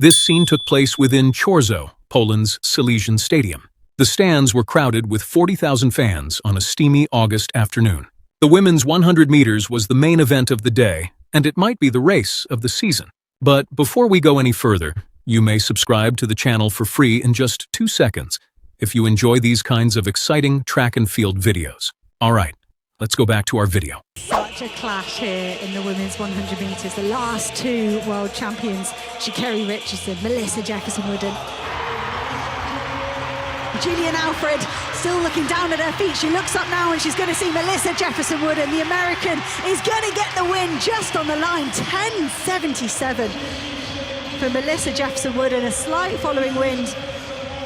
This scene took place within Chorzow, Poland's Silesian Stadium. The stands were crowded with 40,000 fans on a steamy August afternoon. The women's 100 meters was the main event of the day, and it might be the race of the season. But before we go any further, you may subscribe to the channel for free in just 2 seconds if you enjoy these kinds of exciting track and field videos. Alright, let's go back to our video. Such a clash here in the women's 100 meters. The last two world champions, Sha'Carri Richardson, Silesia Jefferson-Wooden. Julien Alfred still looking down at her feet. She looks up now and she's going to see Silesia Jefferson-Wooden. The American is going to get the win just on the line. 10.77 for Silesia Jefferson-Wooden, a slight following wind.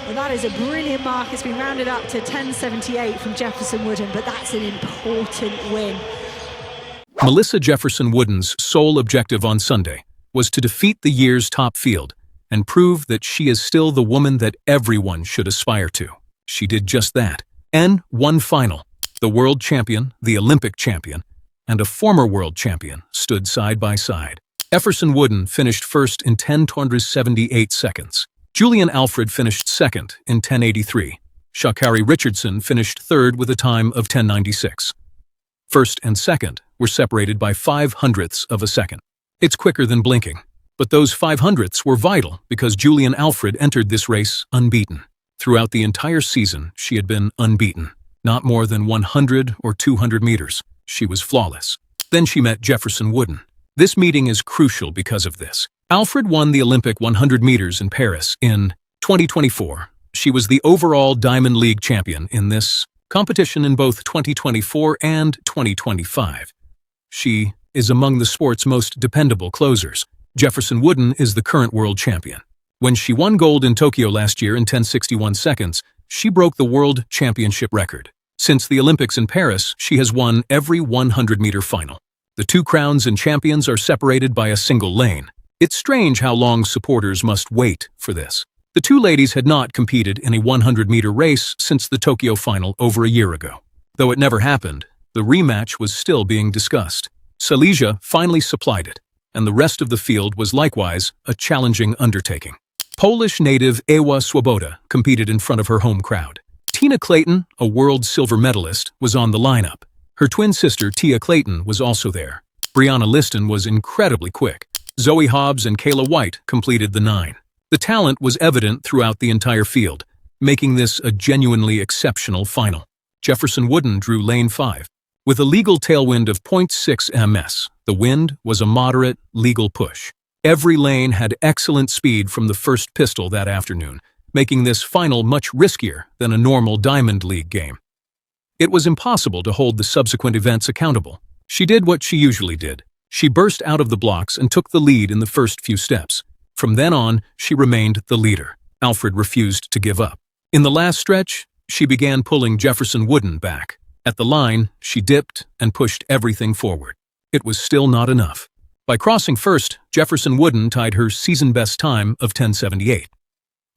Well, that is a brilliant mark. It's been rounded up to 10.78 from Jefferson-Wooden, but that's an important win. Silesia Jefferson-Wooden's sole objective on Sunday was to defeat the year's top field and prove that she is still the woman that everyone should aspire to. She did just that, and won final. The world champion, the Olympic champion, and a former world champion stood side by side. Jefferson-Wooden finished first in 10.78 seconds. Julien Alfred finished second in 10.83. Sha'Carri Richardson finished third with a time of 10.96. First and second were separated by 0.05 of a second. It's quicker than blinking. But those 0.05 were vital because Julien Alfred entered this race unbeaten. Throughout the entire season, she had been unbeaten. Not more than 100 or 200 meters. She was flawless. Then she met Jefferson-Wooden. This meeting is crucial because of this. Alfred won the Olympic 100 meters in Paris in 2024. She was the overall Diamond League champion in this competition in both 2024 and 2025. She is among the sport's most dependable closers. Jefferson-Wooden is the current world champion. When she won gold in Tokyo last year in 10.61 seconds, she broke the world championship record. Since the Olympics in Paris, she has won every 100-meter final. The two crowns and champions are separated by a single lane. It's strange how long supporters must wait for this. The two ladies had not competed in a 100-meter race since the Tokyo final over a year ago. Though it never happened, the rematch was still being discussed. Silesia finally supplied it, and the rest of the field was likewise a challenging undertaking. Polish native Ewa Swoboda competed in front of her home crowd. Tina Clayton, a world silver medalist, was on the lineup. Her twin sister Tia Clayton was also there. Brianna Liston was incredibly quick. Zoe Hobbs and Kayla White completed the 9. The talent was evident throughout the entire field, making this a genuinely exceptional final. Jefferson-Wooden drew lane 5. With a legal tailwind of 0.6 ms, the wind was a moderate, legal push. Every lane had excellent speed from the first pistol that afternoon, making this final much riskier than a normal Diamond League game. It was impossible to hold the subsequent events accountable. She did what she usually did. She burst out of the blocks and took the lead in the first few steps. From then on, she remained the leader. Alfred refused to give up. In the last stretch, she began pulling Jefferson-Wooden back. At the line, she dipped and pushed everything forward. It was still not enough. By crossing first, Jefferson-Wooden tied her season-best time of 10.78.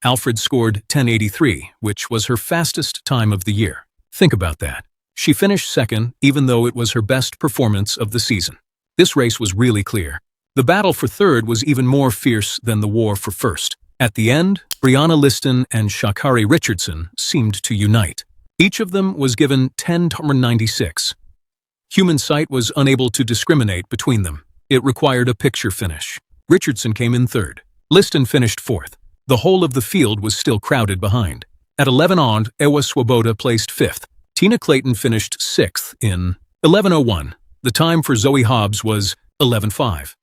Alfred scored 10.83, which was her fastest time of the year. Think about that. She finished second, even though it was her best performance of the season. This race was really clear. The battle for third was even more fierce than the war for first. At the end, Brianna Liston and Sha'Carri Richardson seemed to unite. Each of them was given 10.96. Human sight was unable to discriminate between them. It required a picture finish. Richardson came in third. Liston finished fourth. The whole of the field was still crowded behind. At 11 on, Ewa Swoboda placed fifth. Tina Clayton finished sixth in 11.01. The time for Zoe Hobbs was 11.5.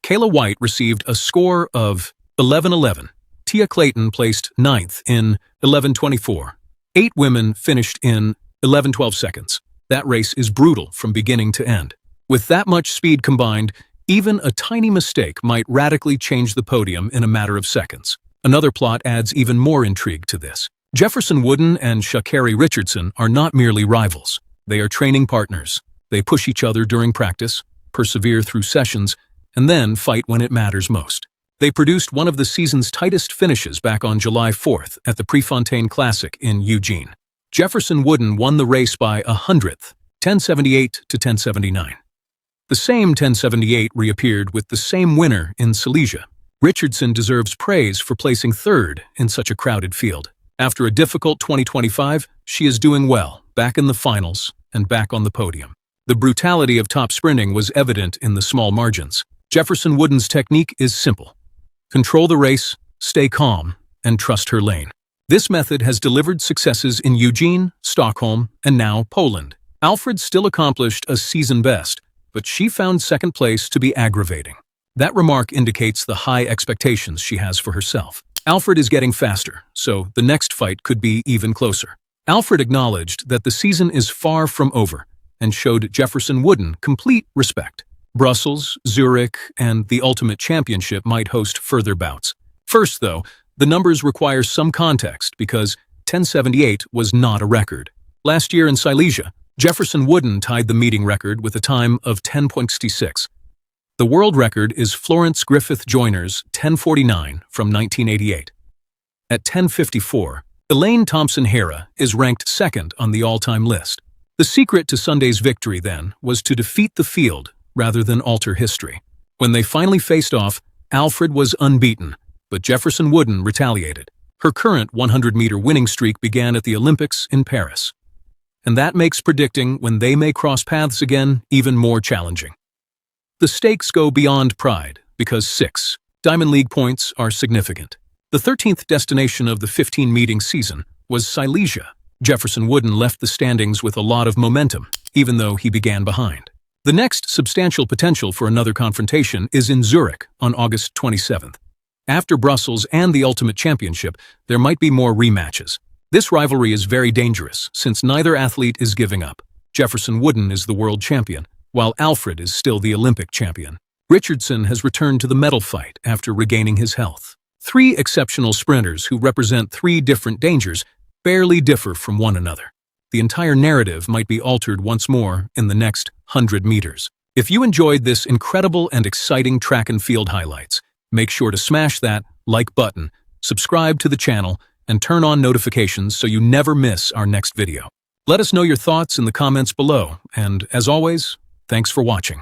Kayla White received a score of 11.11. Tia Clayton placed ninth in 11.24. 8 women finished in 11.12 seconds. That race is brutal from beginning to end. With that much speed combined, even a tiny mistake might radically change the podium in a matter of seconds. Another plot adds even more intrigue to this. Jefferson-Wooden and Sha'Carri Richardson are not merely rivals. They are training partners. They push each other during practice, persevere through sessions, and then fight when it matters most. They produced one of the season's tightest finishes back on July 4th at the Prefontaine Classic in Eugene. Jefferson-Wooden won the race by a hundredth, 10.78 to 10.79. The same 10.78 reappeared with the same winner in Silesia. Richardson deserves praise for placing third in such a crowded field. After a difficult 2025, she is doing well, back in the finals and back on the podium. The brutality of top sprinting was evident in the small margins. Jefferson-Wooden's technique is simple. Control the race, stay calm, and trust her lane. This method has delivered successes in Eugene, Stockholm, and now Poland. Alfred still accomplished a season best, but she found second place to be aggravating. That remark indicates the high expectations she has for herself. Alfred is getting faster, so the next fight could be even closer. Alfred acknowledged that the season is far from over and showed Jefferson-Wooden complete respect. Brussels, Zurich, and the Ultimate Championship might host further bouts. First, though, the numbers require some context because 1078 was not a record. Last year in Silesia, Jefferson-Wooden tied the meeting record with a time of 10.66. The world record is Florence Griffith Joyner's 10:49 from 1988. At 10:54, Elaine Thompson-Herah is ranked second on the all-time list. The secret to Sunday's victory, then, was to defeat the field rather than alter history. When they finally faced off, Alfred was unbeaten, but Jefferson-Wooden retaliated. Her current 100-meter winning streak began at the Olympics in Paris. And that makes predicting when they may cross paths again even more challenging. The stakes go beyond pride because 6 Diamond League points are significant. The 13th destination of the 15-meeting season was Silesia. Jefferson-Wooden left the standings with a lot of momentum, even though he began behind. The next substantial potential for another confrontation is in Zurich on August 27th. After Brussels and the Ultimate Championship, there might be more rematches. This rivalry is very dangerous since neither athlete is giving up. Jefferson-Wooden is the world champion, while Alfred is still the Olympic champion. Richardson has returned to the medal fight after regaining his health. 3 exceptional sprinters who represent 3 different dangers barely differ from one another. The entire narrative might be altered once more in the next 100 meters. If you enjoyed this incredible and exciting track and field highlights, make sure to smash that like button, subscribe to the channel, and turn on notifications so you never miss our next video. Let us know your thoughts in the comments below, and as always, thanks for watching.